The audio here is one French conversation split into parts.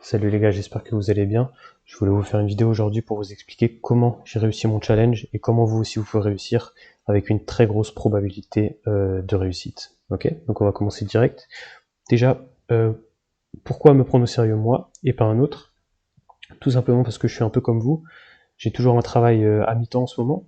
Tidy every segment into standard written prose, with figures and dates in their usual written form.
Salut les gars, j'espère que vous allez bien. Je voulais vous faire une vidéo aujourd'hui pour vous expliquer comment j'ai réussi mon challenge et comment vous aussi vous pouvez réussir avec une très grosse probabilité de réussite. Ok, donc on va commencer direct. Déjà, pourquoi me prendre au sérieux moi et pas un autre? Tout simplement parce que je suis un peu comme vous. J'ai toujours un travail à mi-temps en ce moment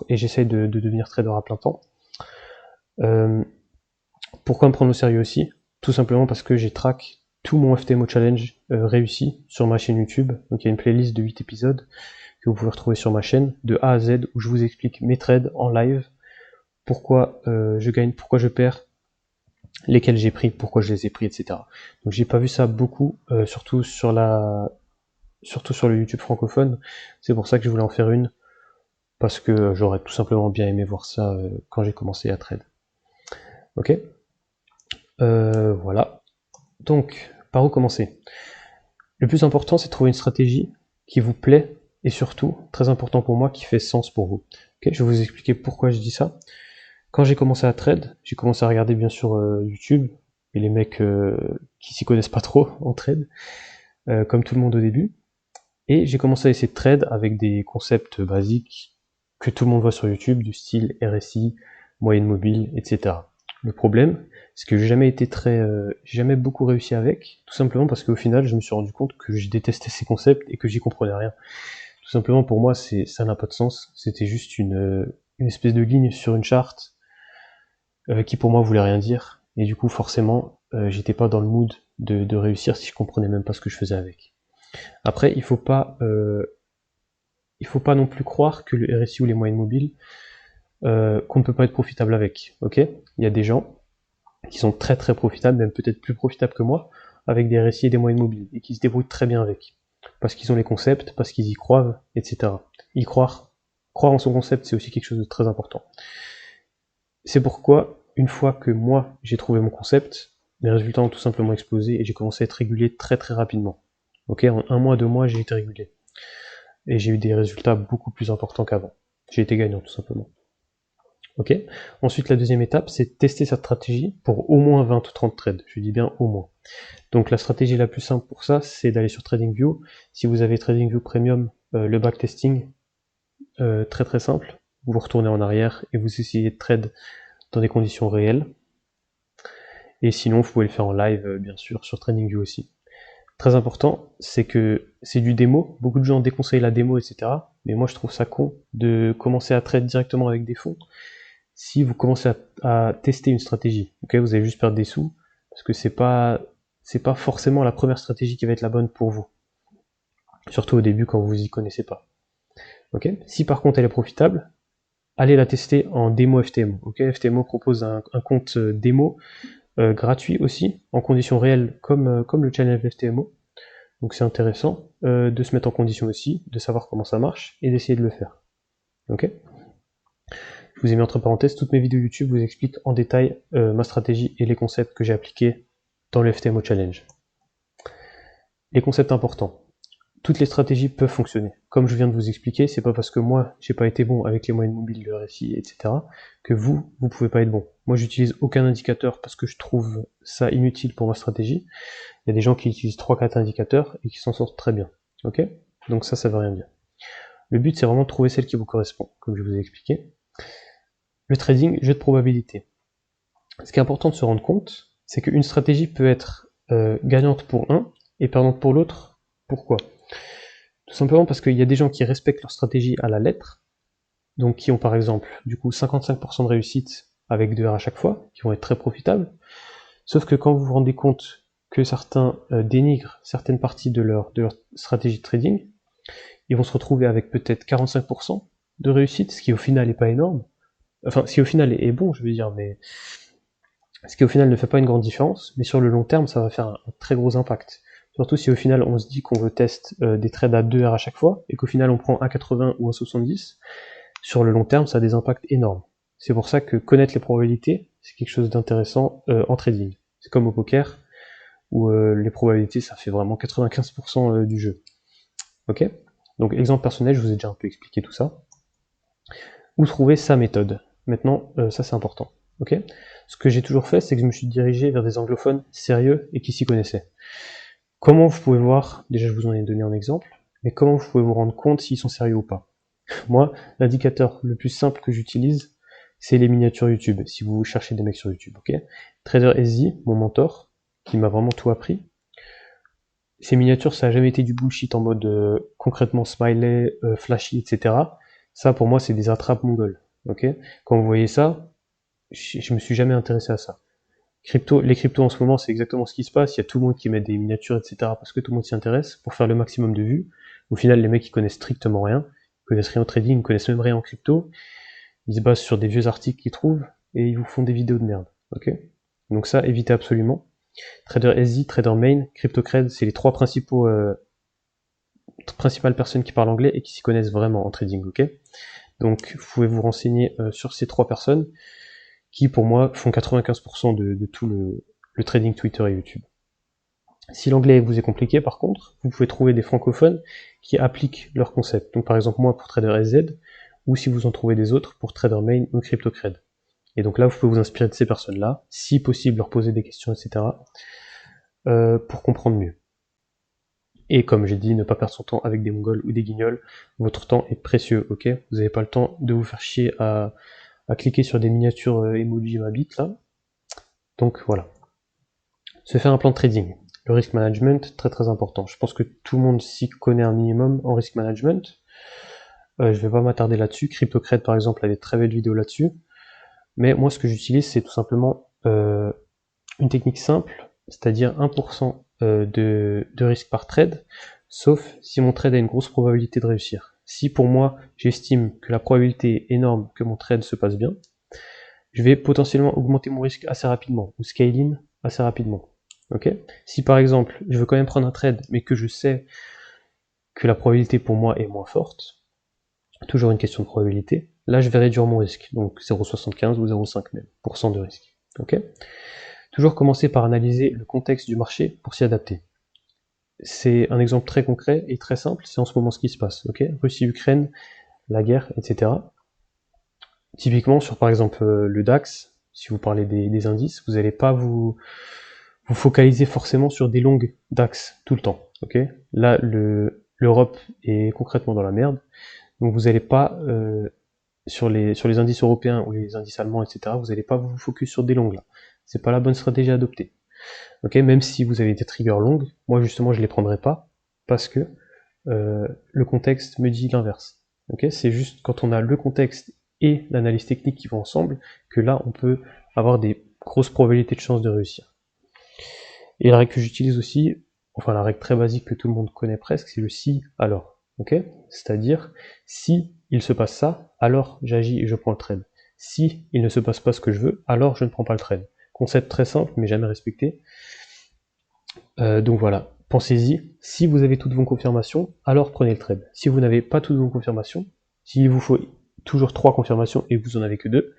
et j'essaye de devenir trader à plein temps. Euh, Pourquoi me prendre au sérieux aussi? Tout simplement parce que j'ai track tout mon FTMO Challenge réussi sur ma chaîne YouTube. Donc il y a une playlist de 8 épisodes que vous pouvez retrouver sur ma chaîne, de A à Z, où je vous explique mes trades en live, pourquoi je gagne, pourquoi je perds, lesquels j'ai pris, pourquoi je les ai pris, etc. Donc j'ai pas vu ça beaucoup, surtout sur le YouTube francophone. C'est pour ça que je voulais en faire une, parce que j'aurais tout simplement bien aimé voir ça quand j'ai commencé à trade. Ok, voilà. Donc, par où commencer? Le plus important, c'est de trouver une stratégie qui vous plaît et surtout, très important pour moi, qui fait sens pour vous. Okay, je vais vous expliquer pourquoi je dis ça. Quand j'ai commencé à trade, j'ai commencé à regarder bien sûr YouTube et les mecs qui s'y connaissent pas trop en trade, comme tout le monde au début. Et j'ai commencé à essayer de trade avec des concepts basiques que tout le monde voit sur YouTube, du style RSI, moyenne mobile, etc. Le problème, c'est que j'ai jamais beaucoup réussi avec, tout simplement parce qu'au final, je me suis rendu compte que je détestais ces concepts et que j'y comprenais rien. Tout simplement, pour moi, ça n'a pas de sens. C'était juste une espèce de ligne sur une charte qui pour moi voulait rien dire. Et du coup, forcément, j'étais pas dans le mood de réussir si je comprenais même pas ce que je faisais avec. Après, il faut pas non plus croire que le RSI ou les moyennes mobiles, qu'on ne peut pas être profitable avec. Ok, il y a des gens qui sont très très profitables, même peut-être plus profitables que moi, avec des RSI et des moyennes mobiles, et qui se débrouillent très bien avec. Parce qu'ils ont les concepts, parce qu'ils y croient, etc. Croire en son concept, c'est aussi quelque chose de très important. C'est pourquoi, une fois que moi j'ai trouvé mon concept, mes résultats ont tout simplement explosé et j'ai commencé à être régulé très très rapidement. Ok, en un mois, 2 mois, j'ai été régulé. Et j'ai eu des résultats beaucoup plus importants qu'avant. J'ai été gagnant tout simplement. Ok. Ensuite, la deuxième étape, c'est de tester sa stratégie pour au moins 20 ou 30 trades. Je dis bien au moins. Donc la stratégie la plus simple pour ça, c'est d'aller sur TradingView. Si vous avez TradingView Premium, le backtesting, très très simple. Vous retournez en arrière et vous essayez de trade dans des conditions réelles. Et sinon, vous pouvez le faire en live, bien sûr, sur TradingView aussi. Très important, c'est que c'est du démo. Beaucoup de gens déconseillent la démo, etc. Mais moi, je trouve ça con de commencer à trade directement avec des fonds si vous commencez à tester une stratégie. Ok, vous allez juste perdre des sous parce que c'est pas forcément la première stratégie qui va être la bonne pour vous. Surtout au début quand vous y connaissez pas. Ok, si par contre elle est profitable, allez la tester en démo FTMO. Ok, FTMO propose un compte démo gratuit aussi, en conditions réelles comme le challenge FTMO. Donc c'est intéressant de se mettre en condition aussi, de savoir comment ça marche et d'essayer de le faire. Ok. Je vous ai mis entre parenthèses, toutes mes vidéos YouTube vous expliquent en détail ma stratégie et les concepts que j'ai appliqués dans le FTMO Challenge. Les concepts importants. Toutes les stratégies peuvent fonctionner. Comme je viens de vous expliquer, c'est pas parce que moi j'ai pas été bon avec les moyennes mobiles, le RSI, etc. que vous pouvez pas être bon. Moi j'utilise aucun indicateur parce que je trouve ça inutile pour ma stratégie. Il y a des gens qui utilisent 3-4 indicateurs et qui s'en sortent très bien. Ok. Donc ça veut rien dire. Le but c'est vraiment de trouver celle qui vous correspond, comme je vous ai expliqué. Le trading, jeu de probabilité. Ce qui est important de se rendre compte, c'est qu'une stratégie peut être gagnante pour un et perdante pour l'autre. Pourquoi? Tout simplement parce qu'il y a des gens qui respectent leur stratégie à la lettre, donc qui ont par exemple du coup 55% de réussite avec 2 R à chaque fois, qui vont être très profitables. Sauf que quand vous vous rendez compte que certains dénigrent certaines parties de leur stratégie de trading, ils vont se retrouver avec peut-être 45% de réussite, ce qui au final n'est pas énorme. Enfin, ce qui au final est bon, je veux dire, mais ce qui au final ne fait pas une grande différence, mais sur le long terme, ça va faire un très gros impact. Surtout si au final on se dit qu'on veut tester des trades à 2 R à chaque fois, et qu'au final on prend 1,80 ou 1,70, sur le long terme, ça a des impacts énormes. C'est pour ça que connaître les probabilités, c'est quelque chose d'intéressant en trading. C'est comme au poker, où les probabilités, ça fait vraiment 95% du jeu. Ok. Donc exemple personnel, je vous ai déjà un peu expliqué tout ça. Où trouver sa méthode? Maintenant, ça c'est important. Ok. Ce que j'ai toujours fait, c'est que je me suis dirigé vers des anglophones sérieux et qui s'y connaissaient. Comment vous pouvez voir, déjà je vous en ai donné un exemple, mais comment vous pouvez vous rendre compte s'ils sont sérieux ou pas? Moi, l'indicateur le plus simple que j'utilise, c'est les miniatures YouTube, si vous cherchez des mecs sur YouTube, ok? Trader SZ, mon mentor, qui m'a vraiment tout appris. Ces miniatures, ça a jamais été du bullshit en mode concrètement smiley, flashy, etc. Ça, pour moi, c'est des attrapes mongols, ok? Quand vous voyez ça, je me suis jamais intéressé à ça. Les cryptos en ce moment, c'est exactement ce qui se passe. Il y a tout le monde qui met des miniatures, etc. parce que tout le monde s'y intéresse pour faire le maximum de vues. Au final, les mecs, ils connaissent strictement rien. Ils connaissent rien au trading, ils connaissent même rien en crypto. Ils se basent sur des vieux articles qu'ils trouvent et ils vous font des vidéos de merde. Ok? Donc ça, évitez absolument. Trader SZ, Trader Main, CryptoCred, c'est les trois principales personnes qui parlent anglais et qui s'y connaissent vraiment en trading. Ok? Donc vous pouvez vous renseigner sur ces trois personnes qui pour moi font 95% de tout le trading Twitter et YouTube. Si l'anglais vous est compliqué par contre, vous pouvez trouver des francophones qui appliquent leur concept. Donc par exemple moi pour Trader SZ, ou si vous en trouvez des autres pour Trader Main ou CryptoCred. Et donc là vous pouvez vous inspirer de ces personnes-là, si possible leur poser des questions, etc. Pour comprendre mieux. Et comme j'ai dit, ne pas perdre son temps avec des mongols ou des guignols, votre temps est précieux, ok? Vous n'avez pas le temps de vous faire chier à cliquer sur des miniatures emoji ma bite là. Donc voilà. Se faire un plan de trading. Le risk management, très très important. Je pense que tout le monde s'y connaît un minimum en risk management. Je vais pas m'attarder là-dessus. CryptoCred par exemple a des très belles vidéos là-dessus. Mais moi ce que j'utilise c'est tout simplement une technique simple, c'est-à-dire 1% de risque par trade, sauf si mon trade a une grosse probabilité de réussir. Si pour moi j'estime que la probabilité est énorme que mon trade se passe bien, je vais potentiellement augmenter mon risque assez rapidement, ou scale in assez rapidement. Okay. Si par exemple je veux quand même prendre un trade, mais que je sais que la probabilité pour moi est moins forte, toujours une question de probabilité, là je vais réduire mon risque, donc 0,75 ou 0,5 même, % de risque. Okay. Toujours commencer par analyser le contexte du marché pour s'y adapter. C'est un exemple très concret et très simple, c'est en ce moment ce qui se passe. Okay. Russie-Ukraine, la guerre, etc. Typiquement sur par exemple le DAX, si vous parlez des indices, vous n'allez pas vous focaliser forcément sur des longues DAX tout le temps. Okay. Là, l'Europe est concrètement dans la merde, donc vous n'allez pas sur les indices européens ou les indices allemands, etc. Vous n'allez pas vous focus sur des longues là. C'est pas la bonne stratégie à adopter. Ok, même si vous avez des triggers longues, moi justement je les prendrai pas parce que le contexte me dit l'inverse. Ok, c'est juste quand on a le contexte et l'analyse technique qui vont ensemble que là on peut avoir des grosses probabilités de chance de réussir. Et la règle que j'utilise aussi, enfin la règle très basique que tout le monde connaît presque, c'est le si alors. Ok, c'est-à-dire si il se passe ça, alors j'agis et je prends le trade. Si il ne se passe pas ce que je veux, alors je ne prends pas le trade. Concept très simple mais jamais respecté. Donc voilà, pensez-y. Si vous avez toutes vos confirmations, alors prenez le trade. Si vous n'avez pas toutes vos confirmations, s'il vous faut toujours 3 confirmations et vous en avez que 2,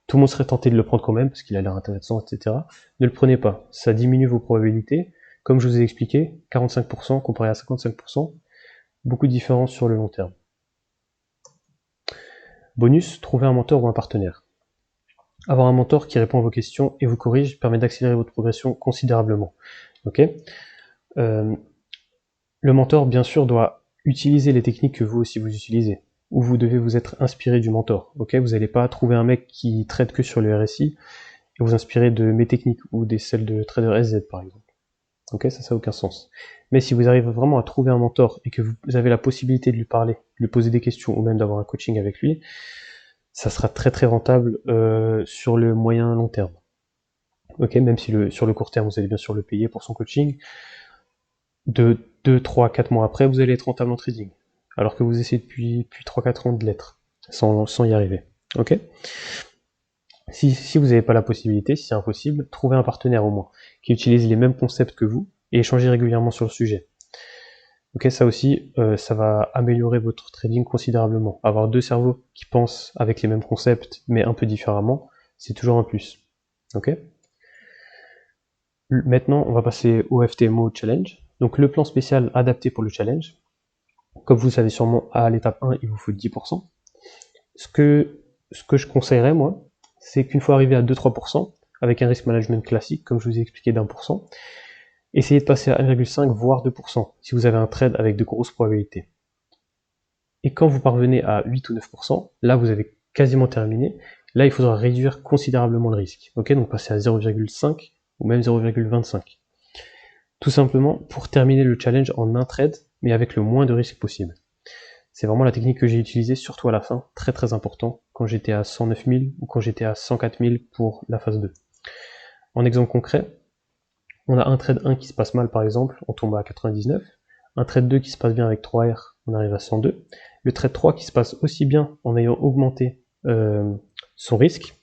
tout le monde serait tenté de le prendre quand même parce qu'il a l'air intéressant, etc. Ne le prenez pas, ça diminue vos probabilités. Comme je vous ai expliqué, 45% comparé à 55%, beaucoup de différence sur le long terme. Bonus, trouver un mentor ou un partenaire. Avoir un mentor qui répond à vos questions et vous corrige permet d'accélérer votre progression considérablement. Ok. Le mentor, bien sûr, doit utiliser les techniques que vous aussi vous utilisez, ou vous devez vous être inspiré du mentor. Ok, vous n'allez pas trouver un mec qui traite que sur le RSI et vous inspirer de mes techniques ou des celles de Trader SZ par exemple. Ok, ça n'a aucun sens. Mais si vous arrivez vraiment à trouver un mentor et que vous avez la possibilité de lui parler, de lui poser des questions ou même d'avoir un coaching avec lui, ça sera très très rentable sur le moyen long terme. Ok, même si sur le court terme vous allez bien sûr le payer pour son coaching, de 2, 3, 4 mois après, vous allez être rentable en trading. Alors que vous essayez depuis 3-4 ans de l'être, sans y arriver. Ok. Si vous n'avez pas la possibilité, si c'est impossible, trouvez un partenaire au moins, qui utilise les mêmes concepts que vous, et échangez régulièrement sur le sujet. Ok, ça aussi, ça va améliorer votre trading considérablement. Avoir deux cerveaux qui pensent avec les mêmes concepts, mais un peu différemment, c'est toujours un plus. Ok. Maintenant, on va passer au FTMO Challenge. Donc le plan spécial adapté pour le challenge. Comme vous le savez sûrement, à l'étape 1, il vous faut 10%. Ce que je conseillerais, moi, c'est qu'une fois arrivé à 2-3%, avec un risk management classique, comme je vous ai expliqué d'1%, essayez de passer à 1,5 voire 2% si vous avez un trade avec de grosses probabilités. Et quand vous parvenez à 8 ou 9%, là vous avez quasiment terminé. Là, il faudra réduire considérablement le risque. Ok, donc passer à 0,5 ou même 0,25. Tout simplement pour terminer le challenge en un trade, mais avec le moins de risques possible. C'est vraiment la technique que j'ai utilisée, surtout à la fin, très très important, quand j'étais à 109 000 ou quand j'étais à 104 000 pour la phase 2. En exemple concret, on a un trade 1 qui se passe mal par exemple, on tombe à 99, un trade 2 qui se passe bien avec 3R, on arrive à 102, le trade 3 qui se passe aussi bien en ayant augmenté son risque,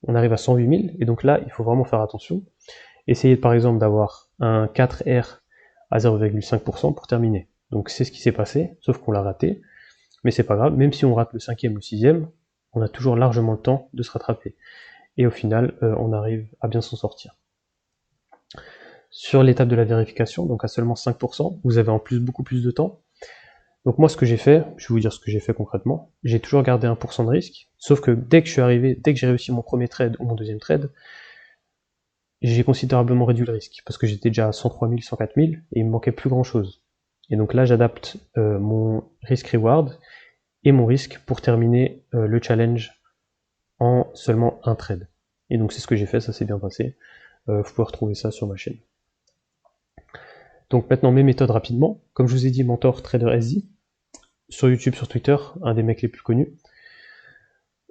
on arrive à 108 000, et donc là il faut vraiment faire attention. Essayez par exemple d'avoir un 4R à 0,5% pour terminer. Donc c'est ce qui s'est passé, sauf qu'on l'a raté, mais c'est pas grave, même si on rate le 5e ou le 6e, on a toujours largement le temps de se rattraper. Et au final, on arrive à bien s'en sortir. Sur l'étape de la vérification, donc à seulement 5%, vous avez en plus beaucoup plus de temps. Donc moi ce que j'ai fait, je vais vous dire ce que j'ai fait concrètement, j'ai toujours gardé 1% de risque, sauf que dès que je suis arrivé, dès que j'ai réussi mon premier trade ou mon deuxième trade, j'ai considérablement réduit le risque, parce que j'étais déjà à 103 000, 104 000, et il me manquait plus grand chose. Et donc là j'adapte mon risk-reward et mon risque pour terminer le challenge en seulement un trade. Et donc c'est ce que j'ai fait, ça s'est bien passé. Vous pouvez retrouver ça sur ma chaîne. Donc maintenant mes méthodes rapidement. Comme je vous ai dit, Mentor Trader SZ, sur YouTube, sur Twitter, un des mecs les plus connus.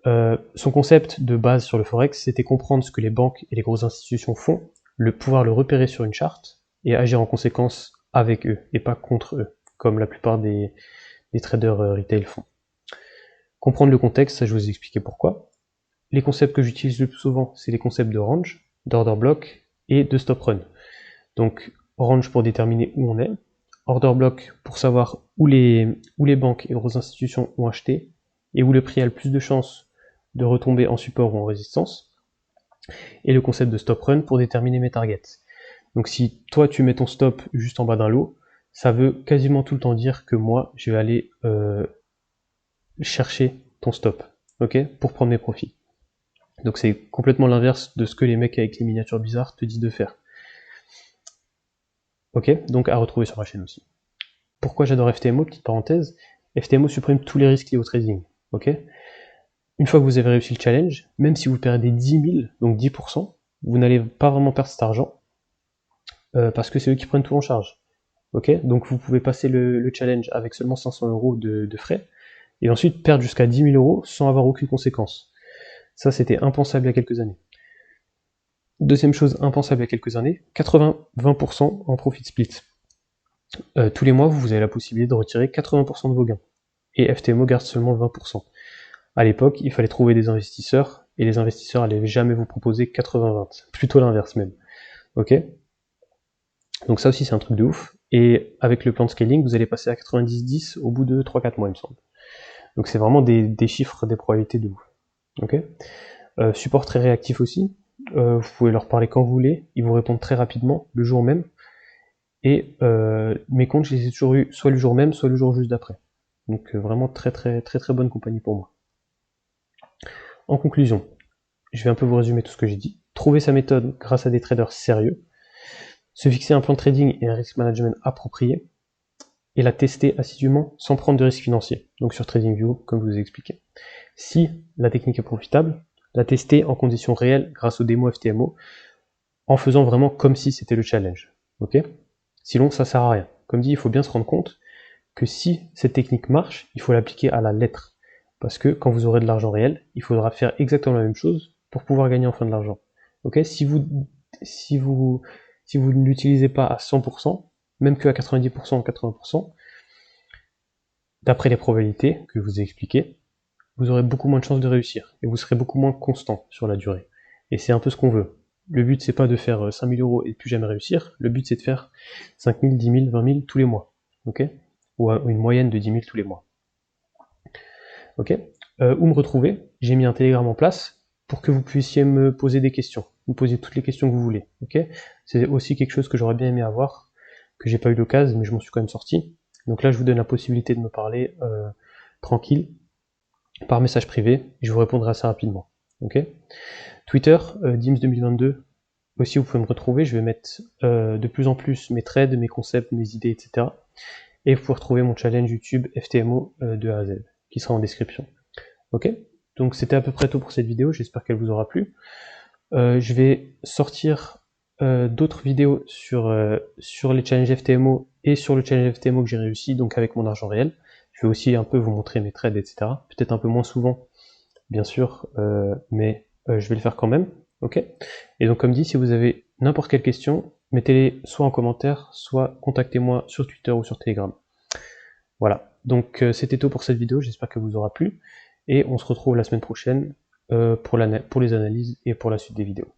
Son concept de base sur le Forex, c'était comprendre ce que les banques et les grosses institutions font, pouvoir le repérer sur une charte, et agir en conséquence avec eux, et pas contre eux, comme la plupart des traders retail font. Comprendre le contexte, ça je vous ai expliqué pourquoi. Les concepts que j'utilise le plus souvent, c'est les concepts de range, d'order block et de stop run. Donc range pour déterminer où on est, order block pour savoir où les banques et grosses institutions ont acheté et où le prix a le plus de chances de retomber en support ou en résistance, et le concept de stop run pour déterminer mes targets. Donc si toi tu mets ton stop juste en bas d'un lot, ça veut quasiment tout le temps dire que moi je vais aller chercher ton stop, ok, pour prendre mes profits. Donc c'est complètement l'inverse de ce que les mecs avec les miniatures bizarres te disent de faire. Ok, donc à retrouver sur ma chaîne aussi. Pourquoi j'adore FTMO, petite parenthèse, FTMO supprime tous les risques liés au trading. Ok, une fois que vous avez réussi le challenge, même si vous perdez 10 000, donc 10%, vous n'allez pas vraiment perdre cet argent, parce que c'est eux qui prennent tout en charge. Ok, donc vous pouvez passer le challenge avec seulement 500 € de frais, et ensuite perdre jusqu'à 10 000 € sans avoir aucune conséquence. Ça, c'était impensable il y a quelques années. Deuxième chose impensable il y a quelques années, 80-20% en profit split. Tous les mois, vous avez la possibilité de retirer 80% de vos gains. Et FTMO garde seulement 20%. À l'époque, il fallait trouver des investisseurs, et les investisseurs n'allaient jamais vous proposer 80-20. Plutôt l'inverse même. Ok ? Donc ça aussi, c'est un truc de ouf. Et avec le plan de scaling, vous allez passer à 90-10 au bout de 3-4 mois, il me semble. Donc c'est vraiment des chiffres, des probabilités de ouf. Ok ? Support très réactif aussi. Vous pouvez leur parler quand vous voulez. Ils vous répondent très rapidement, le jour même. Et mes comptes, je les ai toujours eu soit le jour même, soit le jour juste d'après. Donc vraiment très très très très bonne compagnie pour moi. En conclusion, je vais un peu vous résumer tout ce que j'ai dit. Trouver sa méthode grâce à des traders sérieux, se fixer un plan de trading et un risk management approprié, et la tester assidûment sans prendre de risques financiers, donc sur TradingView, comme je vous ai expliqué. Si la technique est profitable, la tester en conditions réelles grâce au démo FTMO, en faisant vraiment comme si c'était le challenge. Ok ? Sinon, ça sert à rien. Comme dit, il faut bien se rendre compte que si cette technique marche, il faut l'appliquer à la lettre. Parce que quand vous aurez de l'argent réel, il faudra faire exactement la même chose pour pouvoir gagner enfin de l'argent. Ok ? Si vous ne l'utilisez pas à 100%, même que à 90% ou 80%, d'après les probabilités que je vous ai expliquées, vous aurez beaucoup moins de chances de réussir, et vous serez beaucoup moins constant sur la durée. Et c'est un peu ce qu'on veut. Le but, c'est pas de faire 5 000 € et de plus jamais réussir, le but c'est de faire 5 000, 10 000, 20 000 tous les mois, ok ? Ou une moyenne de 10 000 tous les mois. Ok ? Où me retrouver ? J'ai mis un Telegram en place pour que vous puissiez me poser des questions, me poser toutes les questions que vous voulez, ok ? C'est aussi quelque chose que j'aurais bien aimé avoir, que j'ai pas eu l'occasion, mais je m'en suis quand même sorti. Donc là, je vous donne la possibilité de me parler tranquille, par message privé, et je vous répondrai assez rapidement. Ok ? Twitter, Dims 2022, aussi vous pouvez me retrouver, je vais mettre de plus en plus mes trades, mes concepts, mes idées, etc. Et vous pouvez retrouver mon challenge YouTube FTMO de A à Z, qui sera en description. Ok? Donc c'était à peu près tout pour cette vidéo, j'espère qu'elle vous aura plu. Je vais sortir d'autres vidéos sur les challenges FTMO et sur le challenge FTMO que j'ai réussi, donc avec mon argent réel. Je vais aussi un peu vous montrer mes trades, etc. Peut-être un peu moins souvent, bien sûr, mais je vais le faire quand même. Ok? Et donc comme dit, si vous avez n'importe quelle question, mettez-les soit en commentaire, soit contactez-moi sur Twitter ou sur Telegram. Voilà, donc c'était tout pour cette vidéo, j'espère qu'elle vous aura plu, et on se retrouve la semaine prochaine pour les analyses et pour la suite des vidéos.